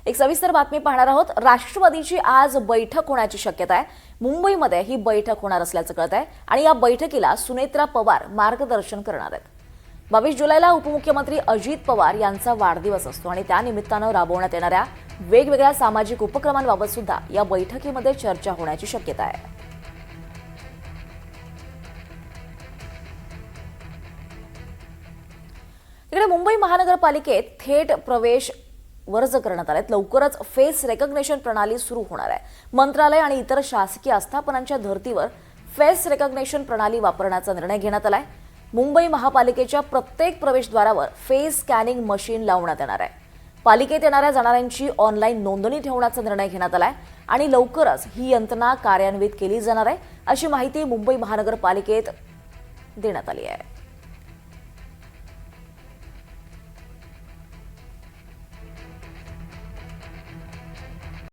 एक सविस्तर बातमी पाहणार आहोत। राष्ट्रवादीची आज बैठक होण्याची शक्यता आहे। मुंबईमध्ये ही बैठक होणार असल्याचं कळत आहे आणि या बैठकीला सुनेत्रा पवार मार्गदर्शन करणार आहेत। 22 जुलैला उपमुख्यमंत्री अजित पवार यांचा वाढदिवस असतो आणि त्या निमित्तानं राबवण्यात येणाऱ्या वेगवेगळ्या सामाजिक उपक्रमांबाबत सुद्धा या बैठकीमध्ये चर्चा होण्याची शक्यता आहे। तिकडे मुंबई महानगरपालिकेत थेट प्रवेश वर्ज करण्यात आलेत। लवकरच फेस रेकग्निशन प्रणाली सुरू होणार आहे। मंत्रालय आणि इतर शासकीय आस्थापनांच्या धर्तीवर फेस रेकग्निशन प्रणाली वापरण्याचा निर्णय घेण्यात आलाय। मुंबई महापालिकेच्या प्रत्येक प्रवेशद्वारावर फेस स्कॅनिंग मशीन लावण्यात येणार आहे। पालिकेत येणाऱ्या जाणाऱ्यांची ऑनलाईन नोंदणी ठेवण्याचा निर्णय घेण्यात आलाय आणि लवकरच ही यंत्रणा कार्यान्वित केली जाणार आहे, अशी माहिती मुंबई महानगरपालिकेत देण्यात आली आहे।